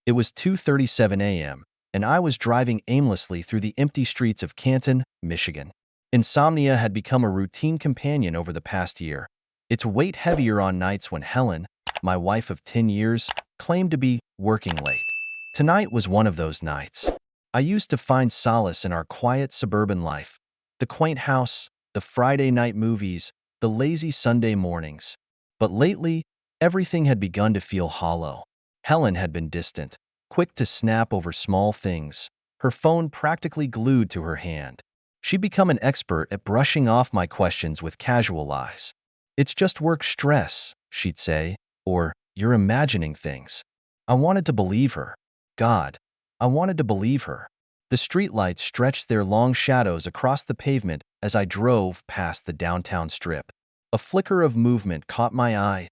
It was 2:37 a.m., and I was driving aimlessly through the empty streets of Canton, Michigan. Insomnia had become a routine companion over the past year. Its weight heavier on nights when Helen, my wife of 10 years, claimed to be working late. Tonight was one of those nights. I used to find solace in our quiet suburban life. The quaint house, the Friday night movies, the lazy Sunday mornings. But lately, everything had begun to feel hollow. Helen had been distant, quick to snap over small things, her phone practically glued to her hand. She'd become an expert at brushing off my questions with casual lies. "It's just work stress," she'd say, or "you're imagining things." I wanted to believe her. God, I wanted to believe her. The streetlights stretched their long shadows across the pavement as I drove past the downtown strip. A flicker of movement caught my eye.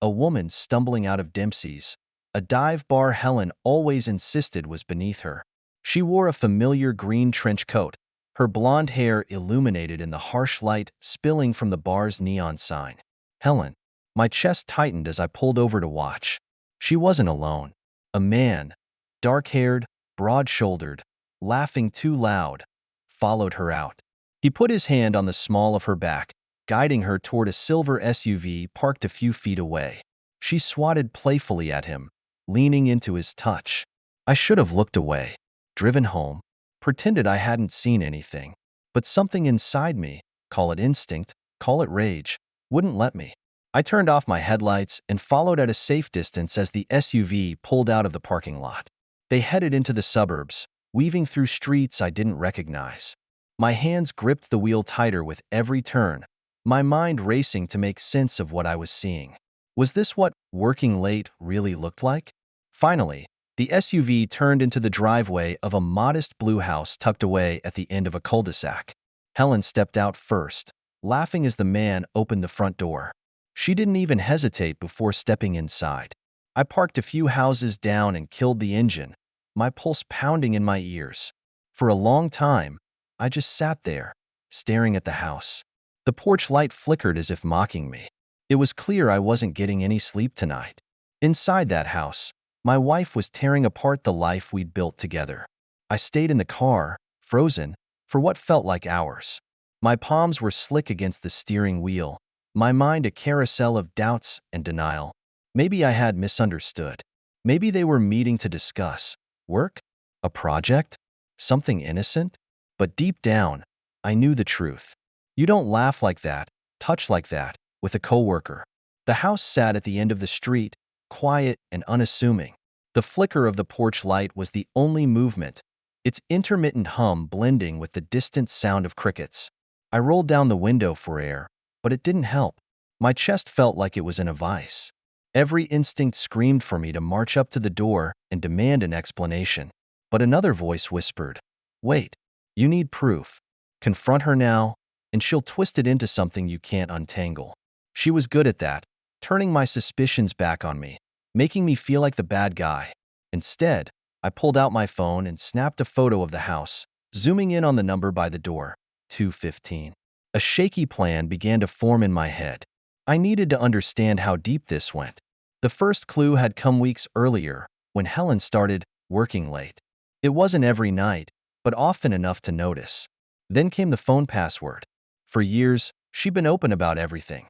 A woman stumbling out of Dempsey's, a dive bar Helen always insisted was beneath her. She wore a familiar green trench coat, her blonde hair illuminated in the harsh light spilling from the bar's neon sign. Helen. My chest tightened as I pulled over to watch. She wasn't alone. A man, dark-haired, broad-shouldered, laughing too loud, followed her out. He put his hand on the small of her back, guiding her toward a silver SUV parked a few feet away. She swatted playfully at him, leaning into his touch. I should have looked away, driven home, pretended I hadn't seen anything. But something inside me, call it instinct, call it rage, wouldn't let me. I turned off my headlights and followed at a safe distance as the SUV pulled out of the parking lot. They headed into the suburbs, weaving through streets I didn't recognize. My hands gripped the wheel tighter with every turn, my mind racing to make sense of what I was seeing. Was this what working late really looked like? Finally, the SUV turned into the driveway of a modest blue house tucked away at the end of a cul-de-sac. Helen stepped out first, laughing as the man opened the front door. She didn't even hesitate before stepping inside. I parked a few houses down and killed the engine, my pulse pounding in my ears. For a long time, I just sat there, staring at the house. The porch light flickered as if mocking me. It was clear I wasn't getting any sleep tonight. Inside that house, my wife was tearing apart the life we'd built together. I stayed in the car, frozen, for what felt like hours. My palms were slick against the steering wheel, my mind a carousel of doubts and denial. Maybe I had misunderstood. Maybe they were meeting to discuss work, a project, something innocent. But deep down, I knew the truth. You don't laugh like that, touch like that, with a coworker. The house sat at the end of the street, quiet and unassuming. The flicker of the porch light was the only movement, its intermittent hum blending with the distant sound of crickets. I rolled down the window for air, but it didn't help. My chest felt like it was in a vice. Every instinct screamed for me to march up to the door and demand an explanation. But another voice whispered, "Wait, you need proof. Confront her now, and she'll twist it into something you can't untangle." She was good at that, turning my suspicions back on me, making me feel like the bad guy. Instead, I pulled out my phone and snapped a photo of the house, zooming in on the number by the door, 215. A shaky plan began to form in my head. I needed to understand how deep this went. The first clue had come weeks earlier, when Helen started working late. It wasn't every night, but often enough to notice. Then came the phone password. For years, she'd been open about everything.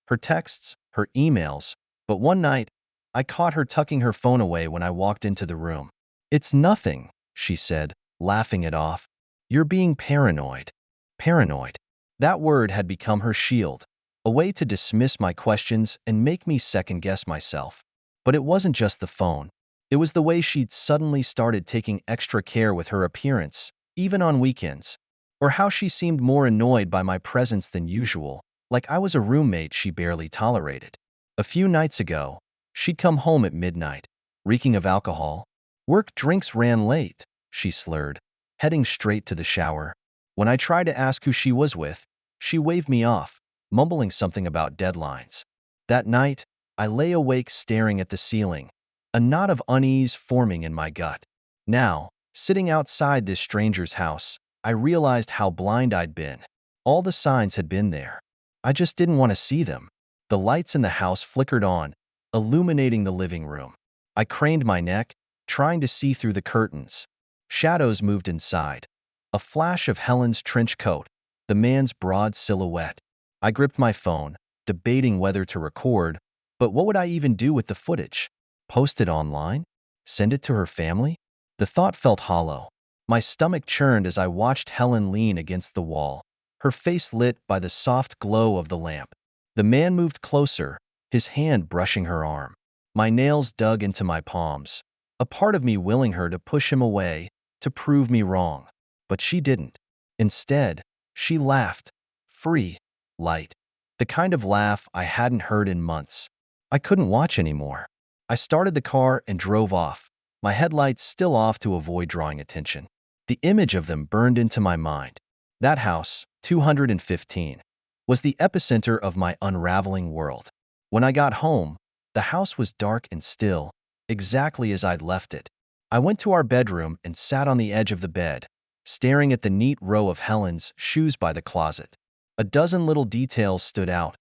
Her texts, her emails, but one night, I caught her tucking her phone away when I walked into the room. "It's nothing," she said, laughing it off. "You're being paranoid." Paranoid. That word had become her shield, a way to dismiss my questions and make me second-guess myself. But it wasn't just the phone. It was the way she'd suddenly started taking extra care with her appearance, even on weekends, or how she seemed more annoyed by my presence than usual, like I was a roommate she barely tolerated. A few nights ago, she'd come home at midnight, reeking of alcohol. "Work drinks ran late," she slurred, heading straight to the shower. When I tried to ask who she was with, she waved me off, mumbling something about deadlines. That night, I lay awake staring at the ceiling, a knot of unease forming in my gut. Now, sitting outside this stranger's house, I realized how blind I'd been. All the signs had been there. I just didn't want to see them. The lights in the house flickered on, illuminating the living room. I craned my neck, trying to see through the curtains. Shadows moved inside. A flash of Helen's trench coat, the man's broad silhouette. I gripped my phone, debating whether to record, but what would I even do with the footage? Post it online? Send it to her family? The thought felt hollow. My stomach churned as I watched Helen lean against the wall, her face lit by the soft glow of the lamp. The man moved closer, his hand brushing her arm. My nails dug into my palms, a part of me willing her to push him away, to prove me wrong. But she didn't. Instead, she laughed, free, light, the kind of laugh I hadn't heard in months. I couldn't watch anymore. I started the car and drove off, my headlights still off to avoid drawing attention. The image of them burned into my mind. That house, 215, was the epicenter of my unraveling world. When I got home, the house was dark and still, exactly as I'd left it. I went to our bedroom and sat on the edge of the bed, staring at the neat row of Helen's shoes by the closet. A dozen little details stood out.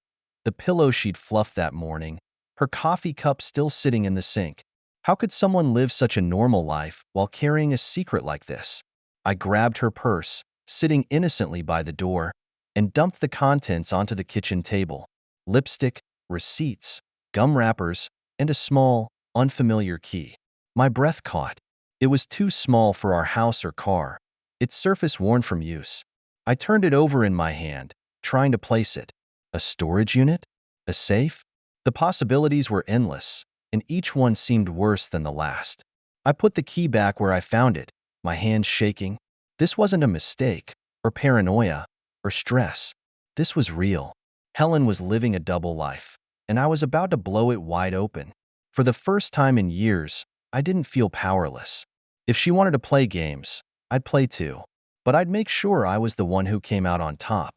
The pillow she'd fluffed that morning, her coffee cup still sitting in the sink. How could someone live such a normal life while carrying a secret like this? I grabbed her purse, sitting innocently by the door, and dumped the contents onto the kitchen table. Lipstick, receipts, gum wrappers, and a small, unfamiliar key. My breath caught. It was too small for our house or car, its surface worn from use. I turned it over in my hand, trying to place it. A storage unit? A safe? The possibilities were endless, and each one seemed worse than the last. I put the key back where I found it, my hands shaking. This wasn't a mistake, or paranoia, or stress. This was real. Helen was living a double life, and I was about to blow it wide open. For the first time in years, I didn't feel powerless. If she wanted to play games, I'd play too. But I'd make sure I was the one who came out on top.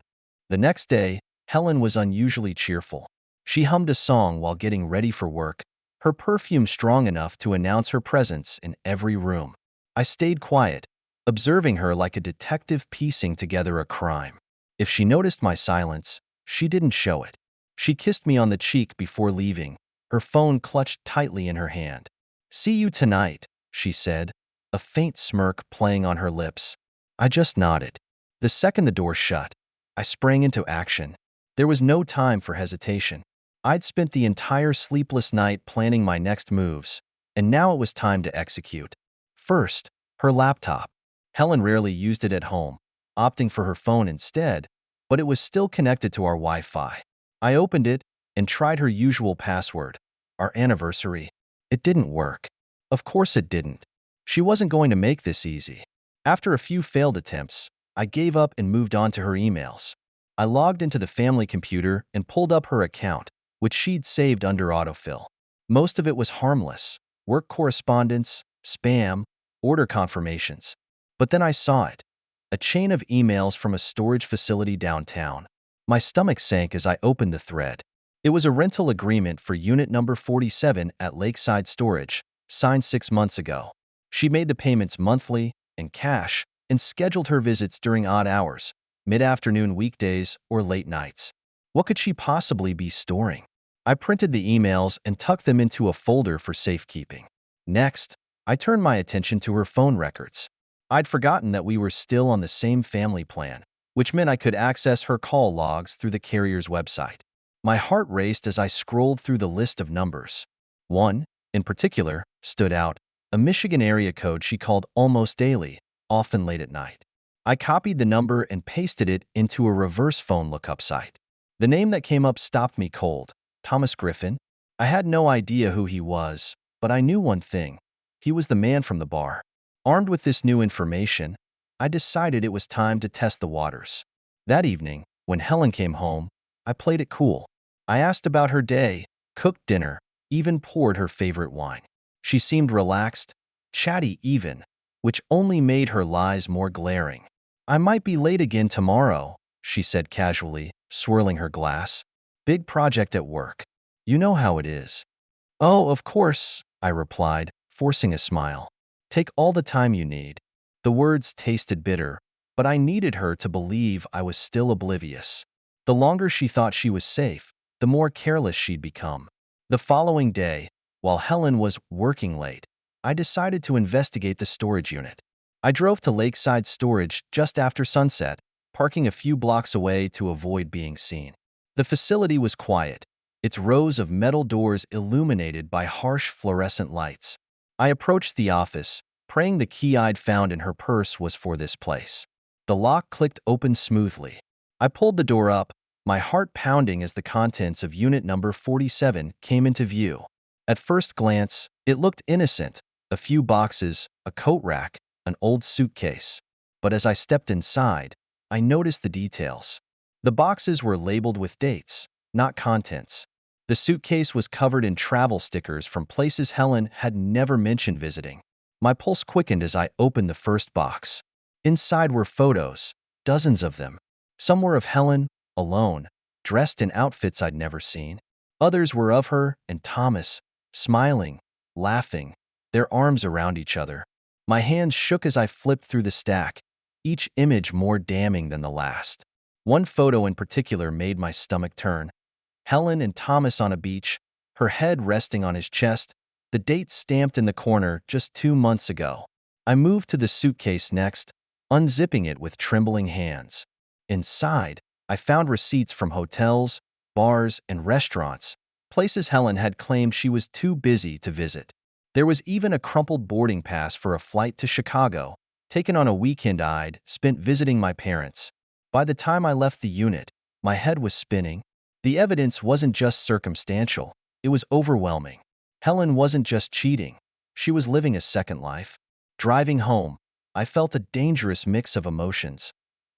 The next day, Helen was unusually cheerful. She hummed a song while getting ready for work, her perfume strong enough to announce her presence in every room. I stayed quiet, observing her like a detective piecing together a crime. If she noticed my silence, she didn't show it. She kissed me on the cheek before leaving, her phone clutched tightly in her hand. "See you tonight," she said, a faint smirk playing on her lips. I just nodded. The second the door shut, I sprang into action. There was no time for hesitation. I'd spent the entire sleepless night planning my next moves, and now it was time to execute. First, her laptop. Helen rarely used it at home, opting for her phone instead, but it was still connected to our Wi-Fi. I opened it and tried her usual password, our anniversary. It didn't work. Of course it didn't. She wasn't going to make this easy. After a few failed attempts, I gave up and moved on to her emails. I logged into the family computer and pulled up her account, which she'd saved under autofill. Most of it was harmless: work correspondence, spam, order confirmations. But then I saw it. A chain of emails from a storage facility downtown. My stomach sank as I opened the thread. It was a rental agreement for unit number 47 at Lakeside Storage, signed 6 months ago. She made the payments monthly, in cash, and scheduled her visits during odd hours, mid-afternoon weekdays or late nights. What could she possibly be storing? I printed the emails and tucked them into a folder for safekeeping. Next, I turned my attention to her phone records. I'd forgotten that we were still on the same family plan, which meant I could access her call logs through the carrier's website. My heart raced as I scrolled through the list of numbers. One, in particular, stood out: a Michigan area code she called almost daily, often late at night. I copied the number and pasted it into a reverse phone lookup site. The name that came up stopped me cold. Thomas Griffin? I had no idea who he was, but I knew one thing: he was the man from the bar. Armed with this new information, I decided it was time to test the waters. That evening, when Helen came home, I played it cool. I asked about her day, cooked dinner, even poured her favorite wine. She seemed relaxed, chatty even, which only made her lies more glaring. "I might be late again tomorrow," she said casually, swirling her glass. "Big project at work. You know how it is." "Oh, of course," I replied, forcing a smile. "Take all the time you need." The words tasted bitter, but I needed her to believe I was still oblivious. The longer she thought she was safe, the more careless she'd become. The following day, while Helen was working late, I decided to investigate the storage unit. I drove to Lakeside Storage just after sunset, parking a few blocks away to avoid being seen. The facility was quiet, its rows of metal doors illuminated by harsh fluorescent lights. I approached the office, praying the key I'd found in her purse was for this place. The lock clicked open smoothly. I pulled the door up, my heart pounding as the contents of unit number 47 came into view. At first glance, it looked innocent: a few boxes, a coat rack, an old suitcase. But as I stepped inside, I noticed the details. The boxes were labeled with dates, not contents. The suitcase was covered in travel stickers from places Helen had never mentioned visiting. My pulse quickened as I opened the first box. Inside were photos, dozens of them. Some were of Helen, alone, dressed in outfits I'd never seen. Others were of her and Thomas, smiling, laughing, their arms around each other. My hands shook as I flipped through the stack, each image more damning than the last. One photo in particular made my stomach turn. Helen and Thomas on a beach, her head resting on his chest, the date stamped in the corner just 2 months ago. I moved to the suitcase next, unzipping it with trembling hands. Inside, I found receipts from hotels, bars, and restaurants, places Helen had claimed she was too busy to visit. There was even a crumpled boarding pass for a flight to Chicago, taken on a weekend I'd spent visiting my parents. By the time I left the unit, my head was spinning. The evidence wasn't just circumstantial, it was overwhelming. Helen wasn't just cheating, she was living a second life. Driving home, I felt a dangerous mix of emotions: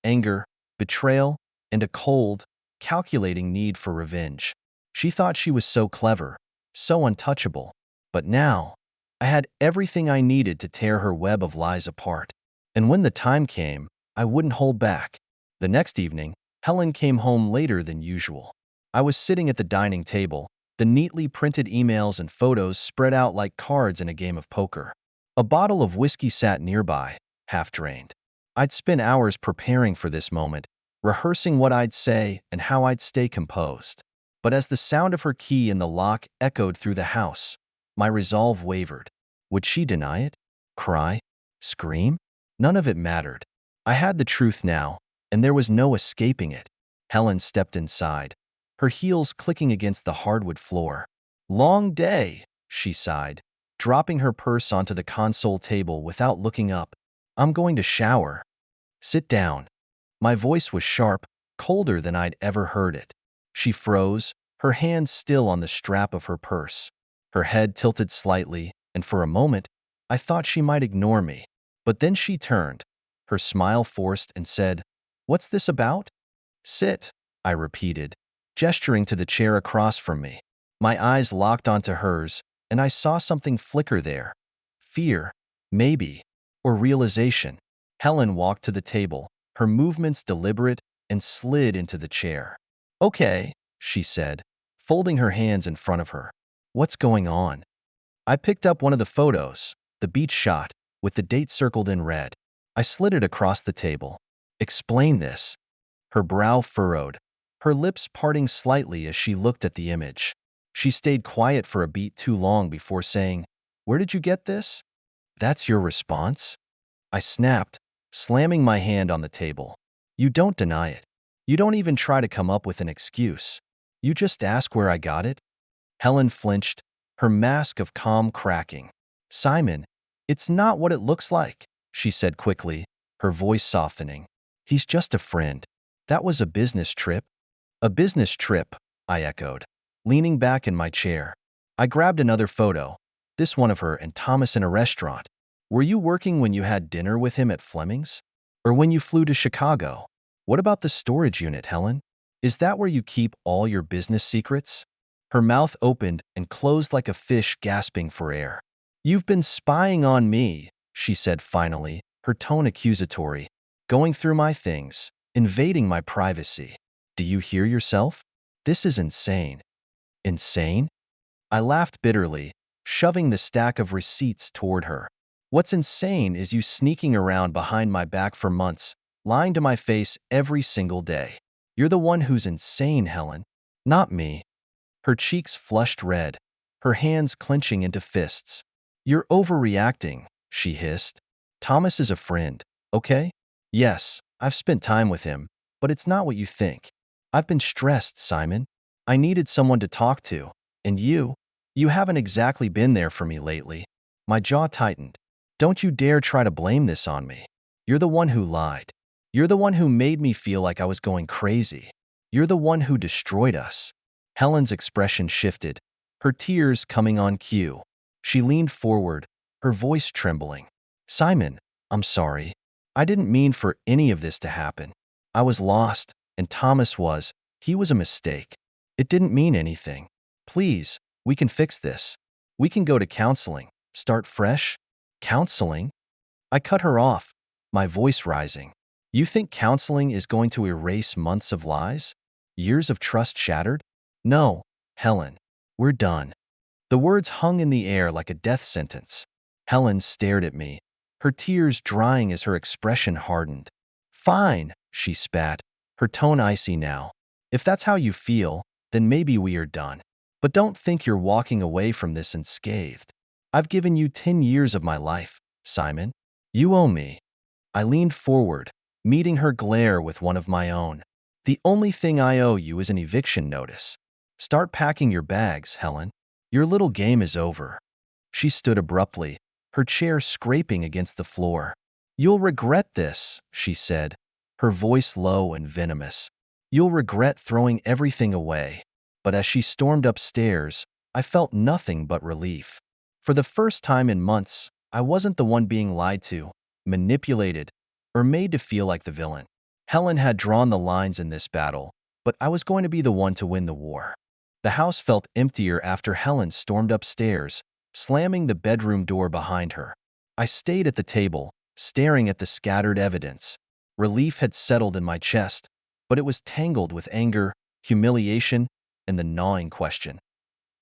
anger, betrayal, and a cold, calculating need for revenge. She thought she was so clever, so untouchable. But now, I had everything I needed to tear her web of lies apart. And when the time came, I wouldn't hold back. The next evening, Helen came home later than usual. I was sitting at the dining table, the neatly printed emails and photos spread out like cards in a game of poker. A bottle of whiskey sat nearby, half drained. I'd spent hours preparing for this moment, rehearsing what I'd say and how I'd stay composed. But as the sound of her key in the lock echoed through the house, my resolve wavered. Would she deny it? Cry? Scream? None of it mattered. I had the truth now, and there was no escaping it. Helen stepped inside, her heels clicking against the hardwood floor. "Long day," she sighed, dropping her purse onto the console table without looking up. "I'm going to shower." "Sit down." My voice was sharp, colder than I'd ever heard it. She froze, her hand still on the strap of her purse. Her head tilted slightly, and for a moment, I thought she might ignore me. But then she turned, her smile forced, and said, "What's this about?" "Sit," I repeated, gesturing to the chair across from me. My eyes locked onto hers, and I saw something flicker there. Fear, maybe, or realization. Helen walked to the table, her movements deliberate, and slid into the chair. "Okay," she said, folding her hands in front of her. "What's going on?" I picked up one of the photos, the beach shot, with the date circled in red. I slid it across the table. "Explain this." Her brow furrowed, her lips parting slightly as she looked at the image. She stayed quiet for a beat too long before saying, "Where did you get this?" "That's your response?" I snapped, slamming my hand on the table. "You don't deny it. You don't even try to come up with an excuse. You just ask where I got it?" Helen flinched, her mask of calm cracking. "Simon, it's not what it looks like," she said quickly, her voice softening. "He's just a friend. That was a business trip." "A business trip," I echoed, leaning back in my chair. I grabbed another photo, this one of her and Thomas in a restaurant. "Were you working when you had dinner with him at Fleming's? Or when you flew to Chicago? What about the storage unit, Helen? Is that where you keep all your business secrets?" Her mouth opened and closed like a fish gasping for air. "You've been spying on me," she said finally, her tone accusatory. "Going through my things, invading my privacy. Do you hear yourself? This is insane." "Insane?" I laughed bitterly, shoving the stack of receipts toward her. "What's insane is you sneaking around behind my back for months, lying to my face every single day. You're the one who's insane, Helen, not me." Her cheeks flushed red, her hands clenching into fists. You're overreacting, she hissed. Thomas is a friend, okay? Yes, I've spent time with him, but it's not what you think. I've been stressed, Simon. I needed someone to talk to. And you haven't exactly been there for me lately. My jaw tightened. Don't you dare try to blame this on me. You're the one who lied. You're the one who made me feel like I was going crazy. You're the one who destroyed us. Helen's expression shifted, her tears coming on cue. She leaned forward, her voice trembling. Simon, I'm sorry. I didn't mean for any of this to happen. I was lost, and he was a mistake. It didn't mean anything. Please, we can fix this. We can go to counseling, start fresh. Counseling? I cut her off, my voice rising. You think counseling is going to erase months of lies? Years of trust shattered? No, Helen, we're done. The words hung in the air like a death sentence. Helen stared at me, her tears drying as her expression hardened. Fine, she spat, her tone icy now. If that's how you feel, then maybe we are done. But don't think you're walking away from this unscathed. I've given you 10 years of my life, Simon. You owe me. I leaned forward, meeting her glare with one of my own. The only thing I owe you is an eviction notice. Start packing your bags, Helen. Your little game is over. She stood abruptly, her chair scraping against the floor. You'll regret this, she said, her voice low and venomous. You'll regret throwing everything away. But as she stormed upstairs, I felt nothing but relief. For the first time in months, I wasn't the one being lied to, manipulated, or made to feel like the villain. Helen had drawn the lines in this battle, but I was going to be the one to win the war. The house felt emptier after Helen stormed upstairs, slamming the bedroom door behind her. I stayed at the table, staring at the scattered evidence. Relief had settled in my chest, but it was tangled with anger, humiliation, and the gnawing question.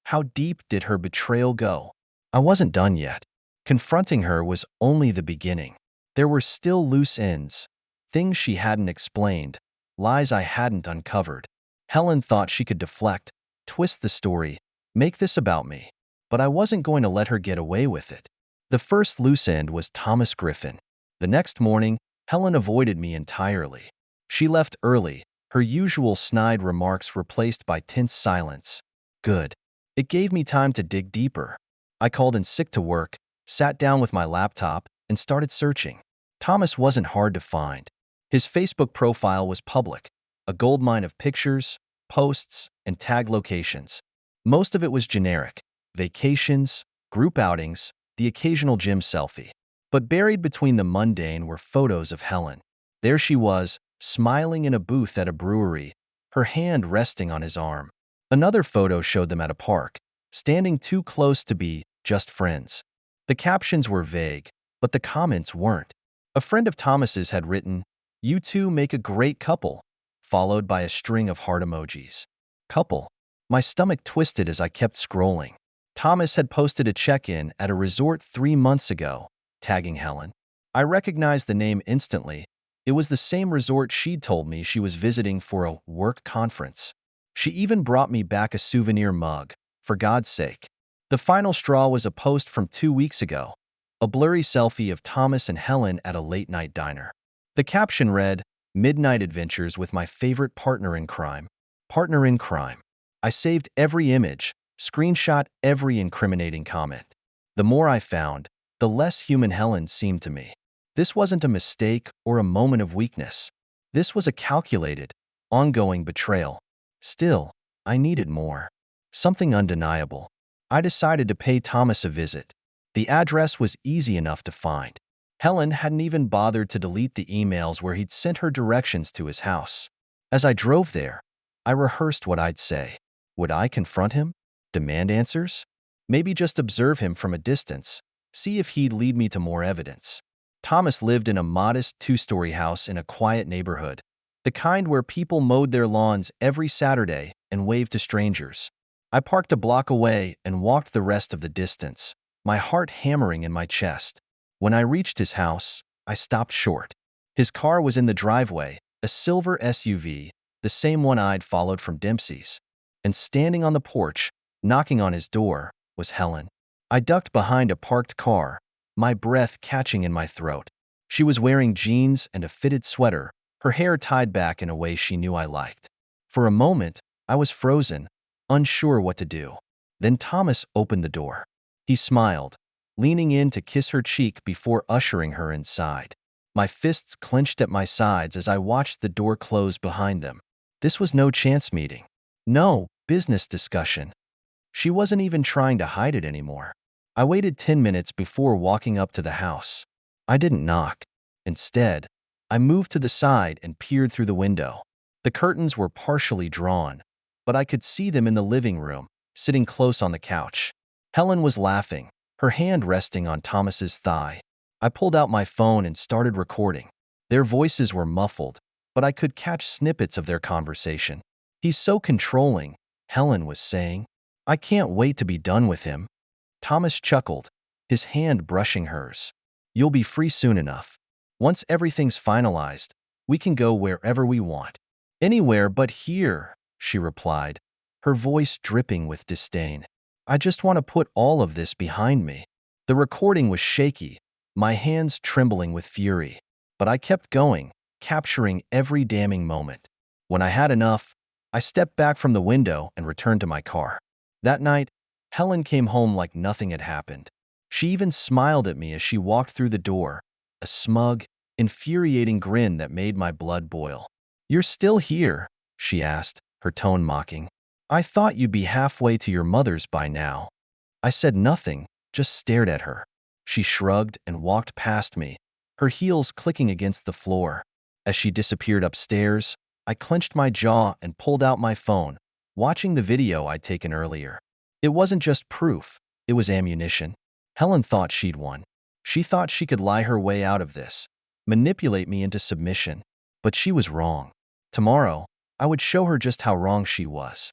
How deep did her betrayal go? I wasn't done yet. Confronting her was only the beginning. There were still loose ends, things she hadn't explained, lies I hadn't uncovered. Helen thought she could deflect, twist the story, make this about me. But I wasn't going to let her get away with it. The first loose end was Thomas Griffin. The next morning, Helen avoided me entirely. She left early, her usual snide remarks replaced by tense silence. Good. It gave me time to dig deeper. I called in sick to work, sat down with my laptop, and started searching. Thomas wasn't hard to find. His Facebook profile was public, a goldmine of pictures, posts, and tag locations. Most of it was generic: vacations, group outings, the occasional gym selfie. But buried between the mundane were photos of Helen. There she was, smiling in a booth at a brewery, her hand resting on his arm. Another photo showed them at a park, standing too close to be just friends. The captions were vague, but the comments weren't. A friend of Thomas's had written, "You two make a great couple," followed by a string of heart emojis. Couple. My stomach twisted as I kept scrolling. Thomas had posted a check-in at a resort 3 months ago, tagging Helen. I recognized the name instantly. It was the same resort she'd told me she was visiting for a work conference. She even brought me back a souvenir mug, for God's sake. The final straw was a post from 2 weeks ago, a blurry selfie of Thomas and Helen at a late-night diner. The caption read, "Midnight adventures with my favorite partner in crime." Partner in crime. I saved every image, screenshot every incriminating comment. The more I found, the less human Helen seemed to me. This wasn't a mistake or a moment of weakness. This was a calculated, ongoing betrayal. Still, I needed more. Something undeniable. I decided to pay Thomas a visit. The address was easy enough to find. Helen hadn't even bothered to delete the emails where he'd sent her directions to his house. As I drove there, I rehearsed what I'd say. Would I confront him? Demand answers? Maybe just observe him from a distance, see if he'd lead me to more evidence. Thomas lived in a modest 2-story house in a quiet neighborhood, the kind where people mowed their lawns every Saturday and waved to strangers. I parked a block away and walked the rest of the distance, my heart hammering in my chest. When I reached his house, I stopped short. His car was in the driveway, a silver SUV, the same one I'd followed from Dempsey's. And standing on the porch, knocking on his door, was Helen. I ducked behind a parked car, my breath catching in my throat. She was wearing jeans and a fitted sweater, her hair tied back in a way she knew I liked. For a moment, I was frozen, unsure what to do. Then Thomas opened the door. He smiled, leaning in to kiss her cheek before ushering her inside. My fists clenched at my sides as I watched the door close behind them. This was no chance meeting. No business discussion. She wasn't even trying to hide it anymore. I waited 10 minutes before walking up to the house. I didn't knock. Instead, I moved to the side and peered through the window. The curtains were partially drawn, but I could see them in the living room, sitting close on the couch. Helen was laughing, her hand resting on Thomas's thigh. I pulled out my phone and started recording. Their voices were muffled, but I could catch snippets of their conversation. "He's so controlling," Helen was saying. "I can't wait to be done with him." Thomas chuckled, his hand brushing hers. "You'll be free soon enough. Once everything's finalized, we can go wherever we want." "Anywhere but here," she replied, her voice dripping with disdain. "I just want to put all of this behind me." The recording was shaky, my hands trembling with fury. But I kept going, capturing every damning moment. When I had enough, I stepped back from the window and returned to my car. That night, Helen came home like nothing had happened. She even smiled at me as she walked through the door, a smug, infuriating grin that made my blood boil. "You're still here?" she asked, her tone mocking. "I thought you'd be halfway to your mother's by now." I said nothing, just stared at her. She shrugged and walked past me, her heels clicking against the floor. As she disappeared upstairs, I clenched my jaw and pulled out my phone, watching the video I'd taken earlier. It wasn't just proof, it was ammunition. Helen thought she'd won. She thought she could lie her way out of this, manipulate me into submission. But she was wrong. Tomorrow, I would show her just how wrong she was.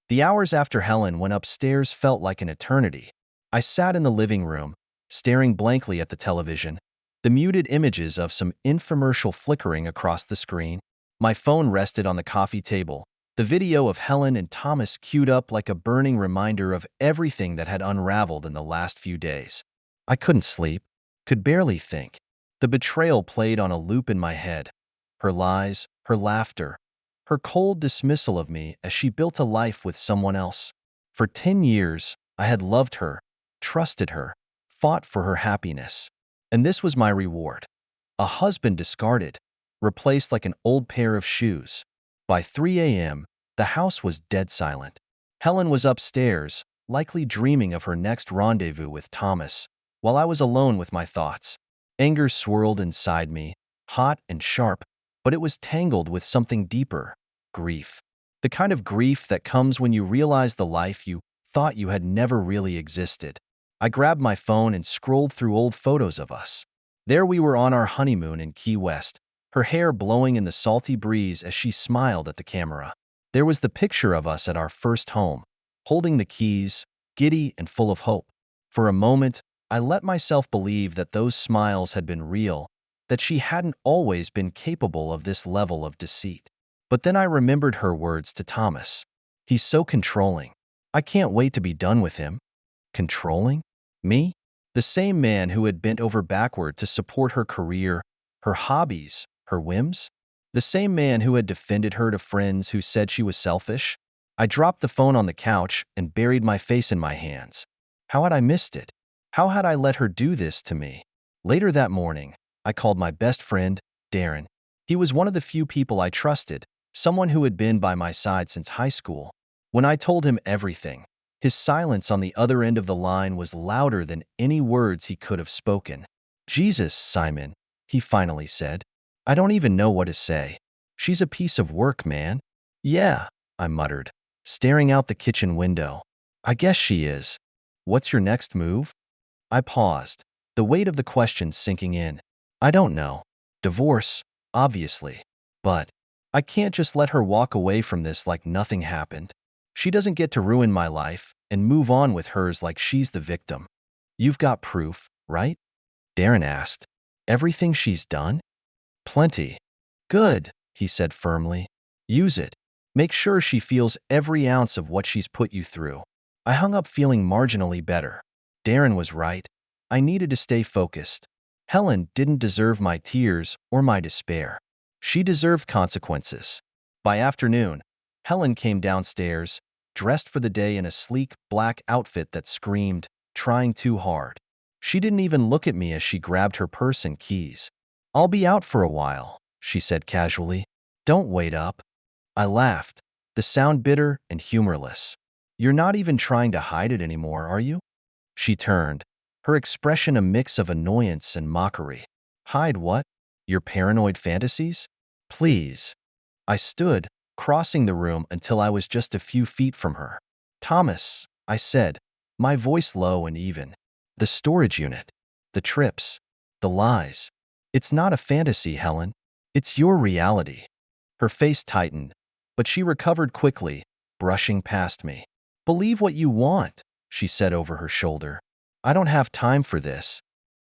The hours after Helen went upstairs felt like an eternity. I sat in the living room, staring blankly at the television, the muted images of some infomercial flickering across the screen. My phone rested on the coffee table, the video of Helen and Thomas queued up like a burning reminder of everything that had unraveled in the last few days. I couldn't sleep, could barely think. The betrayal played on a loop in my head. Her lies, her laughter, her cold dismissal of me as she built a life with someone else. For 10 years, I had loved her, trusted her, fought for her happiness. And this was my reward. A husband discarded, replaced like an old pair of shoes. By 3 a.m., the house was dead silent. Helen was upstairs, likely dreaming of her next rendezvous with Thomas, while I was alone with my thoughts. Anger swirled inside me, hot and sharp, but it was tangled with something deeper, grief. The kind of grief that comes when you realize the life you thought you had never really existed. I grabbed my phone and scrolled through old photos of us. There we were on our honeymoon in Key West, her hair blowing in the salty breeze as she smiled at the camera. There was the picture of us at our first home, holding the keys, giddy and full of hope. For a moment, I let myself believe that those smiles had been real, that she hadn't always been capable of this level of deceit. But then I remembered her words to Thomas. "He's so controlling. I can't wait to be done with him." Controlling? Me? The same man who had bent over backward to support her career, her hobbies, her whims? The same man who had defended her to friends who said she was selfish? I dropped the phone on the couch and buried my face in my hands. How had I missed it? How had I let her do this to me? Later that morning, I called my best friend, Darren. He was one of the few people I trusted, someone who had been by my side since high school. When I told him everything, his silence on the other end of the line was louder than any words he could have spoken. "Jesus, Simon," he finally said. "I don't even know what to say. She's a piece of work, man." "Yeah," I muttered, staring out the kitchen window. "I guess she is. What's your next move?" I paused, the weight of the question sinking in. "I don't know. Divorce, obviously. But I can't just let her walk away from this like nothing happened. She doesn't get to ruin my life and move on with hers like she's the victim." "You've got proof, right?" Darren asked. "Everything she's done?" "Plenty." "Good," he said firmly. "Use it. Make sure she feels every ounce of what she's put you through." I hung up feeling marginally better. Darren was right. I needed to stay focused. Helen didn't deserve my tears or my despair. She deserved consequences. By afternoon, Helen came downstairs, dressed for the day in a sleek, black outfit that screamed, "Trying too hard." She didn't even look at me as she grabbed her purse and keys. "I'll be out for a while," she said casually. "Don't wait up." I laughed, the sound bitter and humorless. "You're not even trying to hide it anymore, are you?" She turned, her expression a mix of annoyance and mockery. "Hide what? Your paranoid fantasies? Please." I stood, crossing the room until I was just a few feet from her. "Thomas," I said, my voice low and even. "The storage unit. The trips. The lies. It's not a fantasy, Helen. It's your reality." Her face tightened, but she recovered quickly, brushing past me. "Believe what you want," she said over her shoulder. "I don't have time for this."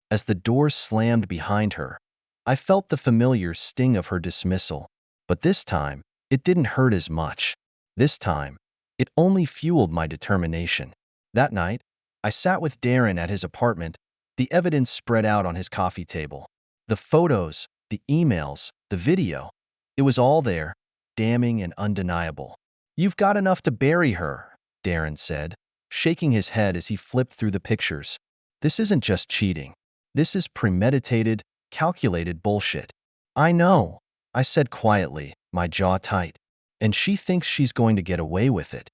As the door slammed behind her, I felt the familiar sting of her dismissal. But this time, it didn't hurt as much. This time, it only fueled my determination. That night, I sat with Darren at his apartment, the evidence spread out on his coffee table. The photos, the emails, the video. It was all there, damning and undeniable. "You've got enough to bury her," Darren said, shaking his head as he flipped through the pictures. "This isn't just cheating. This is premeditated, calculated bullshit." "I know," I said quietly, my jaw tight. "And she thinks she's going to get away with it."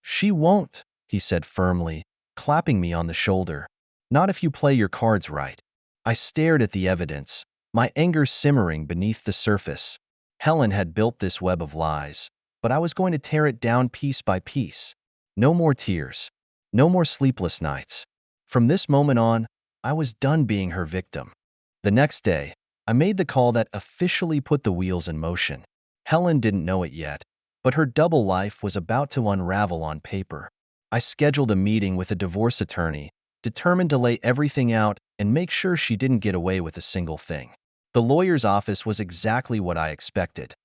"She won't," he said firmly, clapping me on the shoulder. "Not if you play your cards right." I stared at the evidence, my anger simmering beneath the surface. Helen had built this web of lies, but I was going to tear it down piece by piece. No more tears. No more sleepless nights. From this moment on, I was done being her victim. The next day, I made the call that officially put the wheels in motion. Helen didn't know it yet, but her double life was about to unravel on paper. I scheduled a meeting with a divorce attorney, determined to lay everything out and make sure she didn't get away with a single thing. The lawyer's office was exactly what I expected.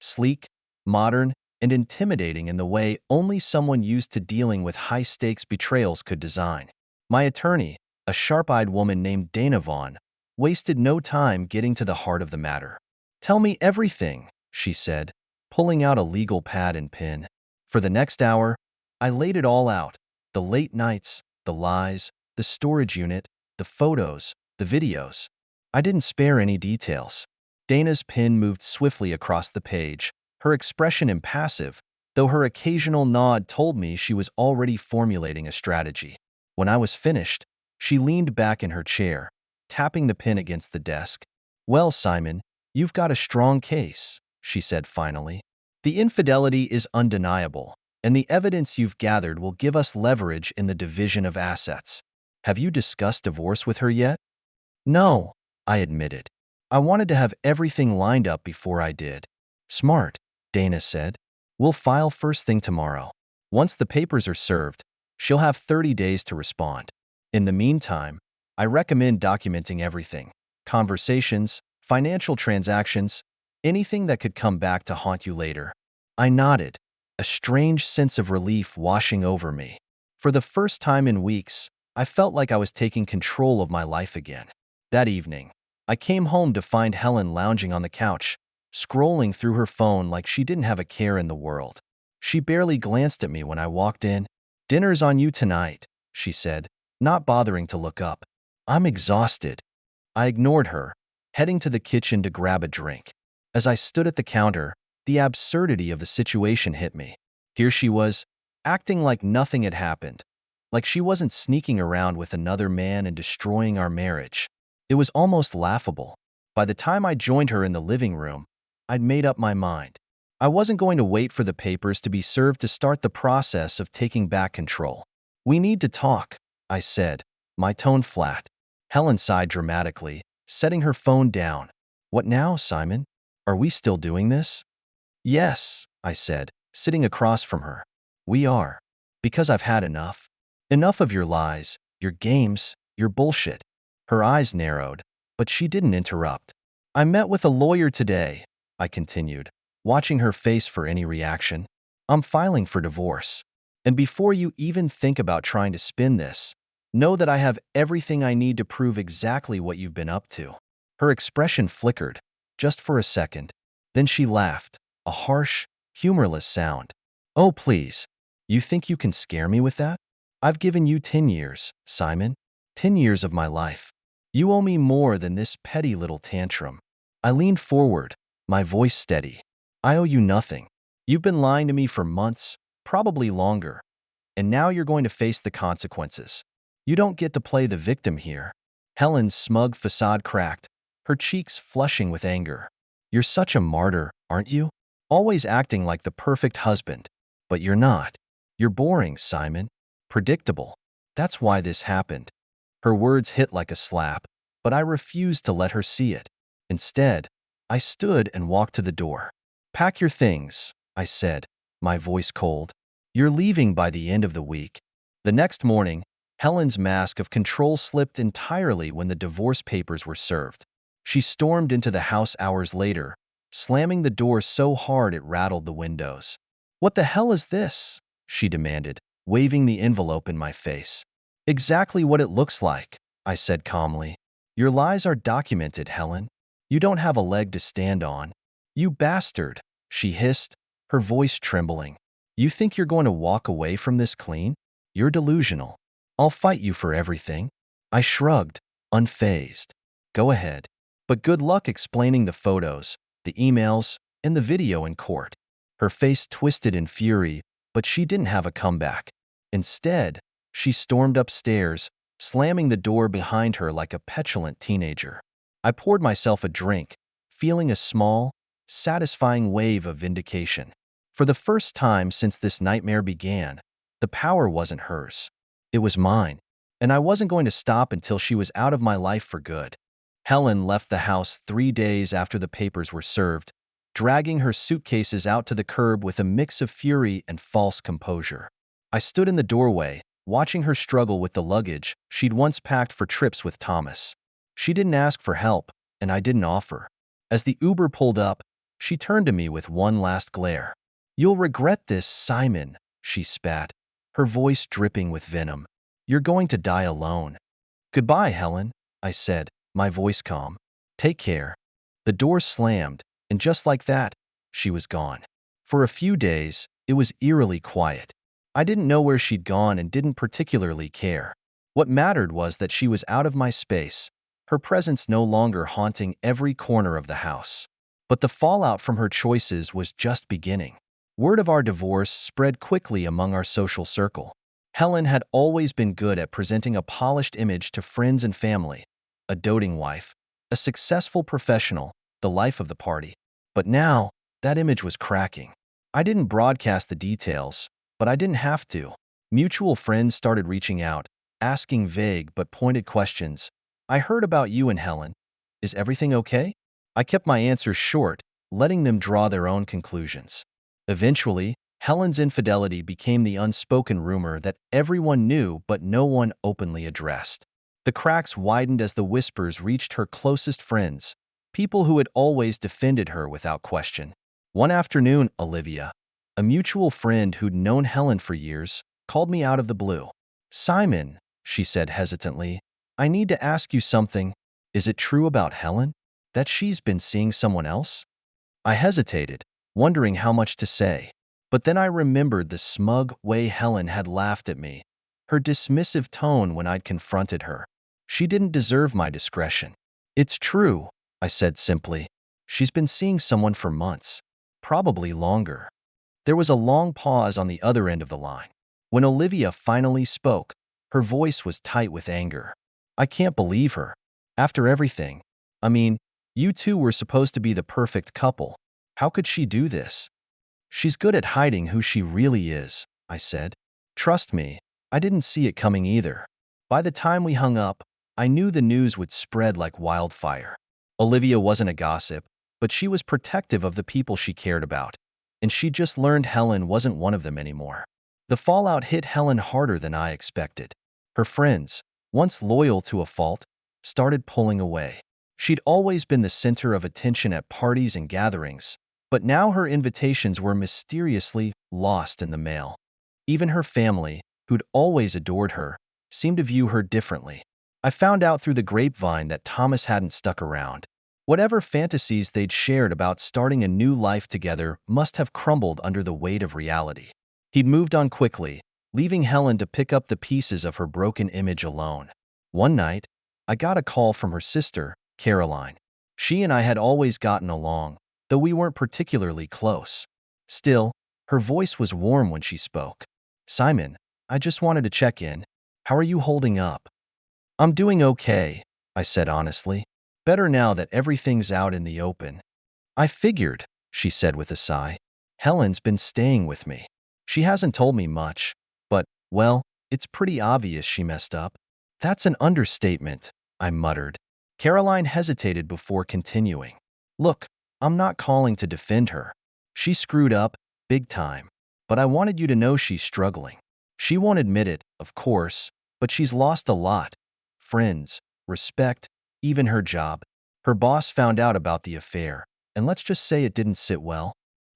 Sleek, modern, and intimidating in the way only someone used to dealing with high-stakes betrayals could design. My attorney, a sharp-eyed woman named Dana Vaughn, wasted no time getting to the heart of the matter. "Tell me everything," she said, pulling out a legal pad and pen. For the next hour, I laid it all out: the late nights, the lies, the storage unit, the photos, the videos. I didn't spare any details. Dana's pen moved swiftly across the page, her expression impassive, though her occasional nod told me she was already formulating a strategy. When I was finished, she leaned back in her chair, tapping the pen against the desk. "Well, Simon, you've got a strong case," she said finally. "The infidelity is undeniable, and the evidence you've gathered will give us leverage in the division of assets. Have you discussed divorce with her yet?" "No," I admitted. "I wanted to have everything lined up before I did." "Smart," Dana said. "We'll file first thing tomorrow. Once the papers are served, she'll have 30 days to respond. In the meantime, I recommend documenting everything: conversations, financial transactions, anything that could come back to haunt you later." I nodded, a strange sense of relief washing over me. For the first time in weeks, I felt like I was taking control of my life again. That evening, I came home to find Helen lounging on the couch, scrolling through her phone like she didn't have a care in the world. She barely glanced at me when I walked in. "Dinner's on you tonight," she said, not bothering to look up. "I'm exhausted." I ignored her, heading to the kitchen to grab a drink. As I stood at the counter, the absurdity of the situation hit me. Here she was, acting like nothing had happened, like she wasn't sneaking around with another man and destroying our marriage. It was almost laughable. By the time I joined her in the living room, I'd made up my mind. I wasn't going to wait for the papers to be served to start the process of taking back control. "We need to talk," I said, my tone flat. Helen sighed dramatically, setting her phone down. "What now, Simon? Are we still doing this?" "Yes," I said, sitting across from her. "We are. Because I've had enough. Enough of your lies, your games, your bullshit." Her eyes narrowed, but she didn't interrupt. "I met with a lawyer today," I continued, watching her face for any reaction. "I'm filing for divorce. And before you even think about trying to spin this, Know that I have everything I need to prove exactly what you've been up to." Her expression flickered, just for a second. Then she laughed, a harsh, humorless sound. "Oh, please. You think you can scare me with that? I've given you 10 years, Simon. 10 years of my life. You owe me more than this petty little tantrum." I leaned forward, my voice steady. "I owe you nothing. You've been lying to me for months, probably longer, and now you're going to face the consequences. You don't get to play the victim here." Helen's smug facade cracked, her cheeks flushing with anger. "You're such a martyr, aren't you? Always acting like the perfect husband. But you're not. You're boring, Simon. Predictable. That's why this happened." Her words hit like a slap, but I refused to let her see it. Instead, I stood and walked to the door. "Pack your things," I said, my voice cold. "You're leaving by the end of the week." The next morning, Helen's mask of control slipped entirely when the divorce papers were served. She stormed into the house hours later, slamming the door so hard it rattled the windows. "What the hell is this?" she demanded, waving the envelope in my face. "Exactly what it looks like," I said calmly. "Your lies are documented, Helen. You don't have a leg to stand on." "You bastard," she hissed, her voice trembling. "You think you're going to walk away from this clean? You're delusional. I'll fight you for everything." I shrugged, unfazed. "Go ahead. But good luck explaining the photos, the emails, and the video in court." Her face twisted in fury, but she didn't have a comeback. Instead, she stormed upstairs, slamming the door behind her like a petulant teenager. I poured myself a drink, feeling a small, satisfying wave of vindication. For the first time since this nightmare began, the power wasn't hers. It was mine, and I wasn't going to stop until she was out of my life for good. Helen left the house 3 days after the papers were served, dragging her suitcases out to the curb with a mix of fury and false composure. I stood in the doorway, watching her struggle with the luggage she'd once packed for trips with Thomas. She didn't ask for help, and I didn't offer. As the Uber pulled up, she turned to me with one last glare. "You'll regret this, Simon," she spat, her voice dripping with venom. "You're going to die alone." "Goodbye, Helen," I said, my voice calm. "Take care." The door slammed, and just like that, she was gone. For a few days, it was eerily quiet. I didn't know where she'd gone and didn't particularly care. What mattered was that she was out of my space, her presence no longer haunting every corner of the house. But the fallout from her choices was just beginning. Word of our divorce spread quickly among our social circle. Helen had always been good at presenting a polished image to friends and family, a doting wife, a successful professional, the life of the party. But now, that image was cracking. I didn't broadcast the details, but I didn't have to. Mutual friends started reaching out, asking vague but pointed questions. "I heard about you and Helen. Is everything okay?" I kept my answers short, letting them draw their own conclusions. Eventually, Helen's infidelity became the unspoken rumor that everyone knew but no one openly addressed. The cracks widened as the whispers reached her closest friends, people who had always defended her without question. One afternoon, Olivia, a mutual friend who'd known Helen for years, called me out of the blue. "Simon," she said hesitantly, "I need to ask you something. Is it true about Helen? That she's been seeing someone else?" I hesitated, wondering how much to say. But then I remembered the smug way Helen had laughed at me, her dismissive tone when I'd confronted her. She didn't deserve my discretion. "It's true," I said simply. "She's been seeing someone for months, probably longer." There was a long pause on the other end of the line. When Olivia finally spoke, her voice was tight with anger. "I can't believe her. After everything. I mean, you two were supposed to be the perfect couple. How could she do this?" "She's good at hiding who she really is," I said. "Trust me, I didn't see it coming either." By the time we hung up, I knew the news would spread like wildfire. Olivia wasn't a gossip, but she was protective of the people she cared about, and she just learned Helen wasn't one of them anymore. The fallout hit Helen harder than I expected. Her friends, once loyal to a fault, started pulling away. She'd always been the center of attention at parties and gatherings, but now her invitations were mysteriously lost in the mail. Even her family, who'd always adored her, seemed to view her differently. I found out through the grapevine that Thomas hadn't stuck around. Whatever fantasies they'd shared about starting a new life together must have crumbled under the weight of reality. He'd moved on quickly, leaving Helen to pick up the pieces of her broken image alone. One night, I got a call from her sister, Caroline. She and I had always gotten along, though we weren't particularly close. Still, her voice was warm when she spoke. "Simon, I just wanted to check in. How are you holding up?" "I'm doing okay," I said honestly. "Better now that everything's out in the open." "I figured," she said with a sigh. "Helen's been staying with me. She hasn't told me much, but, well, it's pretty obvious she messed up." "That's an understatement," I muttered. Caroline hesitated before continuing. "Look, I'm not calling to defend her. She screwed up, big time. But I wanted you to know she's struggling. She won't admit it, of course, but she's lost a lot. Friends, respect, even her job. Her boss found out about the affair, and let's just say it didn't sit well.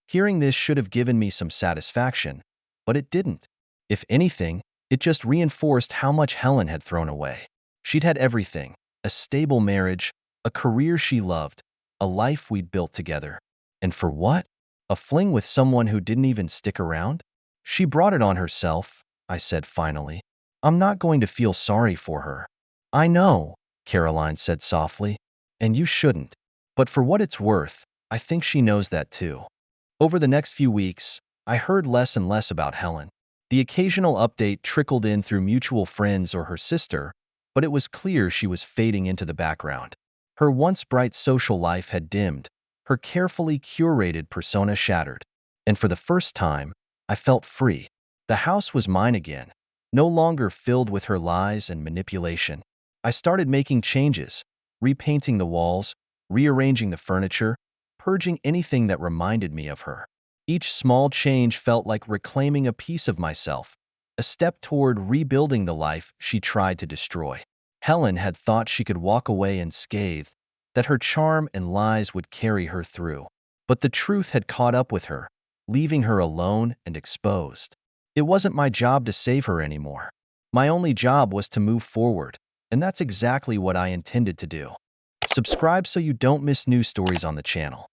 Hearing this should have given me some satisfaction, but it didn't. If anything, it just reinforced how much Helen had thrown away. She'd had everything: a stable marriage, a career she loved, a life we'd built together. And for what? A fling with someone who didn't even stick around? She brought it on herself," I said finally. "I'm not going to feel sorry for her." "I know," Caroline said softly, "and you shouldn't. But for what it's worth, I think she knows that too." Over the next few weeks, I heard less and less about Helen. The occasional update trickled in through mutual friends or her sister, but it was clear she was fading into the background. Her once bright social life had dimmed, her carefully curated persona shattered. And for the first time, I felt free. The house was mine again, no longer filled with her lies and manipulation. I started making changes, repainting the walls, rearranging the furniture, purging anything that reminded me of her. Each small change felt like reclaiming a piece of myself, a step toward rebuilding the life she tried to destroy. Helen had thought she could walk away unscathed, that her charm and lies would carry her through. But the truth had caught up with her, leaving her alone and exposed. It wasn't my job to save her anymore. My only job was to move forward, and that's exactly what I intended to do. Subscribe so you don't miss new stories on the channel.